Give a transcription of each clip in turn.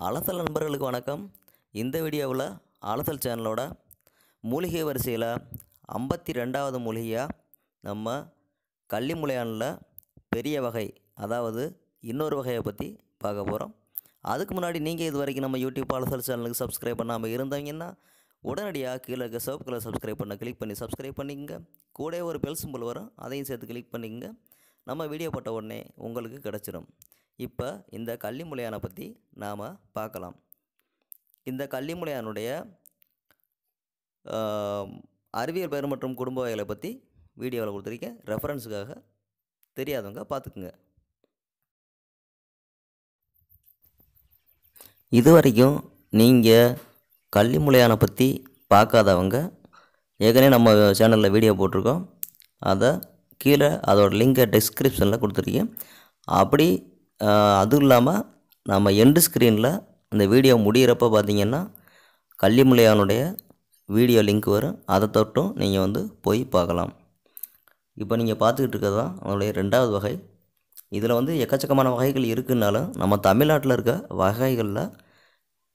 அலசல் நண்பர்களுக்கு வணக்கம். இந்த வீடியோவில் அலசல் சேனலோட மூலிகை வரிசையில் 52வது மூலிகையாக நம்ம கல்லிமுளையானில் பெரிய வகை, அதாவது இன்னொரு வகையை பற்றி பார்க்க போகிறோம். அதுக்கு முன்னாடி நீங்கள் இது வரைக்கும் நம்ம யூடியூப் அலசல் சேனலுக்கு சப்ஸ்கிரைப் பண்ணாமல் இருந்தீங்கன்னா உடனடியாக கீழே இருக்க சிவப்பு கலர் சப்ஸ்கிரைப் கிளிக் பண்ணி சப்ஸ்கிரைப் பண்ணிக்கங்க. கூட ஒரு பெல் சிம்பிள் வரும், அதையும் சேர்த்து கிளிக் பண்ணிக்கங்க. நம்ம வீடியோ போட்ட உடனே உங்களுக்கு கிடச்சிரும். இப்போ இந்த கல்லிமுளையானை பற்றி நாம் பார்க்கலாம். இந்த கல்லிமுளையானுடைய அறிவியல் பெயர் மற்றும் குடும்ப வகைகளை பற்றி வீடியோவில் கொடுத்துருக்கேன். ரெஃபரன்ஸுக்காக தெரியாதவங்க பார்த்துக்குங்க. இதுவரைக்கும் நீங்கள் கல்லிமுளையானை பற்றி பார்க்காதவங்க, ஏற்கனவே நம்ம சேனலில் வீடியோ போட்டிருக்கோம். அதை கீழே அதோட லிங்கை டிஸ்கிரிப்ஷனில் கொடுத்துருக்கேன். அப்படி அதுவும் இல்லாமல் நம்ம எண்டு ஸ்க்ரீனில் இந்த வீடியோ முடிகிறப்ப பார்த்திங்கன்னா கல்லிமுளையானுடைய வீடியோ லிங்க் வரும். அதை தொட்டும் நீங்கள் போய் பார்க்கலாம். இப்போ நீங்கள் பார்த்துக்கிட்டு இருக்கிறது தான் அதனுடைய 2வது வகை. இதில் எக்கச்சக்கமான வகைகள் இருக்குன்னாலும் நம்ம தமிழ்நாட்டில் இருக்க வகைகளில்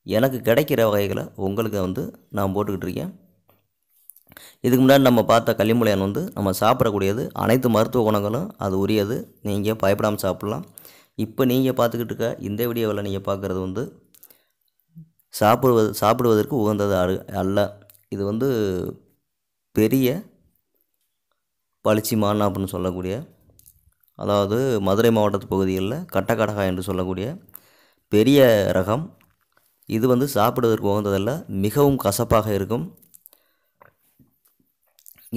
எனக்கு கிடைக்கிற வகைகளை உங்களுக்கு நான் போட்டுக்கிட்டு இருக்கேன். இதுக்கு முன்னாடி நம்ம பார்த்த கல்லிமுளையான் நம்ம சாப்பிடக்கூடியது, அனைத்து மருத்துவ குணங்களும் அது உரியது. நீங்கள் பயப்படாமல் சாப்பிட்லாம். இப்போ நீங்கள் பார்த்துக்கிட்டு இருக்க இந்த வீடியோவில் நீங்கள் பார்க்குறது சாப்பிடுவதற்கு உகந்தது அல்ல. இது பெரிய பளிச்சிமான் அப்படின்னு சொல்லக்கூடிய, அதாவது மதுரை மாவட்டத்து பகுதிகளில் கட்டகடகா என்று சொல்லக்கூடிய பெரிய ரகம். இது சாப்பிடுவதற்கு உகந்ததல்ல, மிகவும் கசப்பாக இருக்கும்.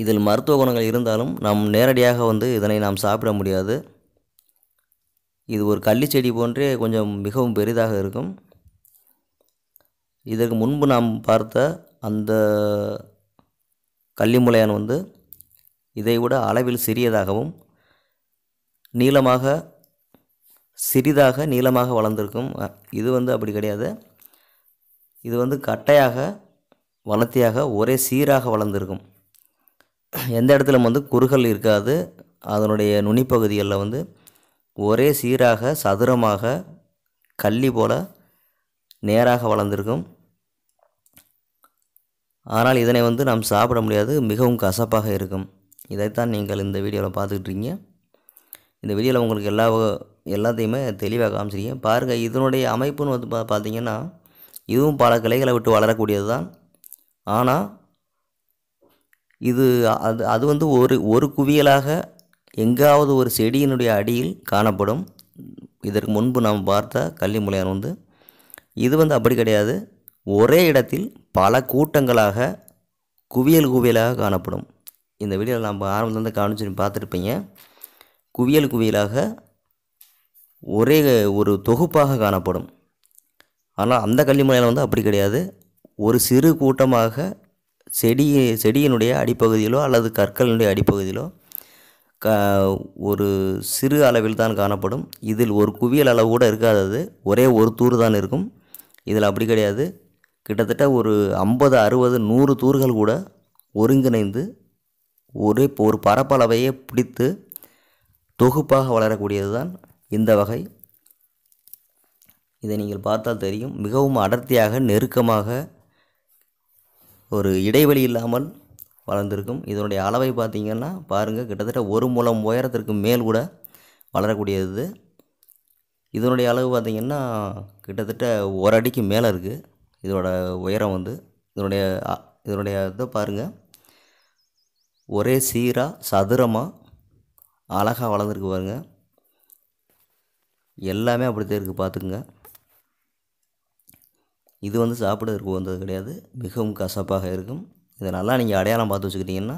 இதில் மருத்துவ குணங்கள் இருந்தாலும் நாம் நேரடியாக இதனை நாம் சாப்பிட முடியாது. இது ஒரு கள்ளிச்செடி போன்றே கொஞ்சம் மிகவும் பெரிதாக இருக்கும். இதற்கு முன்பு நாம் பார்த்த அந்த கல்லிமுளையான் இதைவிட அளவில் சிறியதாகவும் சிறிதாக நீளமாக வளர்ந்திருக்கும். இது அப்படி கிடையாது. இது கட்டையாக வளர்த்தியாக ஒரே சீராக வளர்ந்திருக்கும். எந்த இடத்துல குறுகல் இருக்காது. அதனுடைய நுனிப்பகுதிகளில் ஒரே சீராக சதுரமாக கள்ளி போல் நேராக வளர்ந்திருக்கும். ஆனால் இதனை நாம் சாப்பிட முடியாது, மிகவும் கசப்பாக இருக்கும். இதைத்தான் நீங்கள் இந்த வீடியோவில் பார்த்துக்கிட்ருக்கீங்க. இந்த வீடியோவில் உங்களுக்கு எல்லாத்தையுமே தெளிவாக காமிச்சிருக்கேன். பாருங்கள், இதனுடைய அமைப்புன்னு பார்த்திங்கன்னா இதுவும் பல கிளைகளை விட்டு வளரக்கூடியது தான். ஆனால் இது அது ஒரு குவியலாக எங்காவது ஒரு செடியினுடைய அடியில் காணப்படும். இதற்கு முன்பு நாம் பார்த்த கல்லிமுளையான் இது அப்படி கிடையாது. ஒரே இடத்தில் பல கூட்டங்களாக குவியலாக காணப்படும். இந்த வீடியோவில் நம்ம ஆரம்பத்துலேருந்து காமிச்சு பார்த்துருப்பீங்க. குவியலாக ஒரே ஒரு தொகுப்பாக காணப்படும். ஆனால் அந்த கல்லிமுளையான் அப்படி கிடையாது. ஒரு சிறு கூட்டமாக செடியினுடைய அடிப்பகுதியிலோ அல்லது கற்களினுடைய அடிப்பகுதியிலோ ஒரு சிறு அளவில் தான் காணப்படும். இதில் ஒரு குவியல் அளவு கூட இருக்காதது, ஒரே ஒரு தூர் தான் இருக்கும். இதில் அப்படி கிடையாது. கிட்டத்தட்ட ஒரு 50, 60, 100 தூர்கள் கூட ஒருங்கிணைந்து ஒரு பரப்பளவையே பிடித்து தொகுப்பாக வளரக்கூடியது தான் இந்த வகை. இதை நீங்கள் பார்த்தால் தெரியும். மிகவும் அடர்த்தியாக நெருக்கமாக ஒரு இடைவெளி இல்லாமல் வளர்ந்திருக்கும். இதனுடைய அளவை பார்த்திங்கன்னா பாருங்கள், கிட்டத்தட்ட 1 முழம் உயரத்திற்கு மேல் கூட வளரக்கூடியது. இதனுடைய அளவு பார்த்திங்கன்னா கிட்டத்தட்ட 1 அடிக்கு மேலே இருக்குது. இதோட உயரம் இதனுடைய இதை பாருங்கள், ஒரே சீராக சதுரமாக அழகாக வளர்ந்துருக்கு பாருங்கள். எல்லாமே அப்படித்தான் இருக்குது, பார்த்துக்குங்க. இது சாப்பிடுவதற்கு வந்தது கிடையாது, மிகவும் கசப்பாக இருக்கும். இதை நல்லா நீங்கள் அடையாளம் பார்த்து வச்சுக்கிட்டிங்கன்னா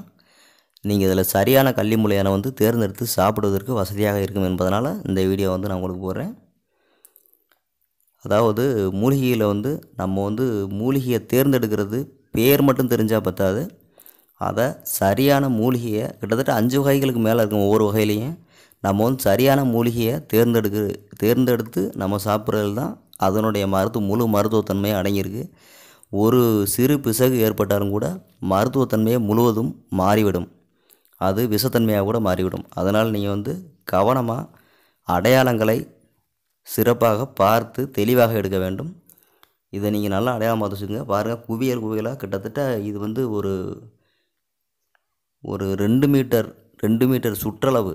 நீங்கள் இதில் சரியான கல்லிமுளையானை தேர்ந்தெடுத்து சாப்பிடுவதற்கு வசதியாக இருக்கும் என்பதனால் இந்த வீடியோ நான் உங்களுக்கு போடுறேன். அதாவது மூலிகையில் நம்ம மூலிகையை தேர்ந்தெடுக்கிறது பேர் மட்டும் தெரிஞ்சால் பத்தாது. அதை சரியான மூலிகையை, கிட்டத்தட்ட 5 வகைகளுக்கு மேலே இருக்கும் ஒவ்வொரு வகையிலையும், நம்ம சரியான மூலிகையை தேர்ந்தெடுத்து நம்ம சாப்பிட்றது தான் அதனுடைய முழு மருத்துவத்தன்மையை அடங்கியிருக்கு. ஒரு சிறு பிசகு ஏற்பட்டாலும் கூட மருத்துவத்தன்மையை முழுவதும் மாறிவிடும். அது விஷத்தன்மையாக கூட மாறிவிடும். அதனால் நீங்கள் கவனமாக அடையாளங்களை சிறப்பாக பார்த்து தெளிவாக எடுக்க வேண்டும். இதை நீங்கள் நல்லா அடையாளம் பார்த்து வச்சுக்கோங்க. பாருங்கள், குவியல் குவியலாக கிட்டத்தட்ட இது வந்து ஒரு ஒரு 2 மீட்டர் சுற்றளவு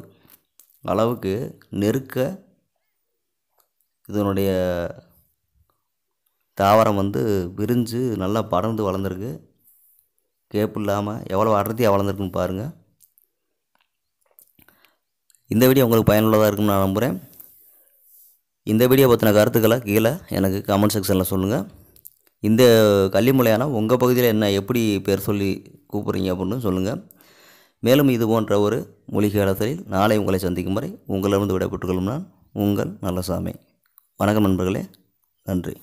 அளவுக்கு நெருக்க இதனுடைய தாவரம் வந்து விரிஞ்சு நல்லா படர்ந்து வளர்ந்துருக்கு. கேப்பு இல்லாமல் எவ்வளோ அடர்த்தியாக வளர்ந்துருக்குன்னு பாருங்கள். இந்த வீடியோ உங்களுக்கு பயனுள்ளதாக இருக்குன்னு நான் நம்புகிறேன். இந்த வீடியோ பற்றின கருத்துக்களை கீழே எனக்கு கமெண்ட் செக்ஷனில் சொல்லுங்கள். இந்த கள்ளிமுல்லையான உங்கள் பகுதியில் என்ன எப்படி பேர் சொல்லி கூப்பிட்றீங்க அப்படின்னு சொல்லுங்கள். மேலும் இது போன்ற ஒரு மூலிகை அலசலில் நாளை உங்களை சந்திக்கும் வரை உங்களிடமிருந்து விடைபெற்றுக் கொள்ளும் நான் உங்கள் நல்லசாமி. வணக்கம் நண்பர்களே, நன்றி.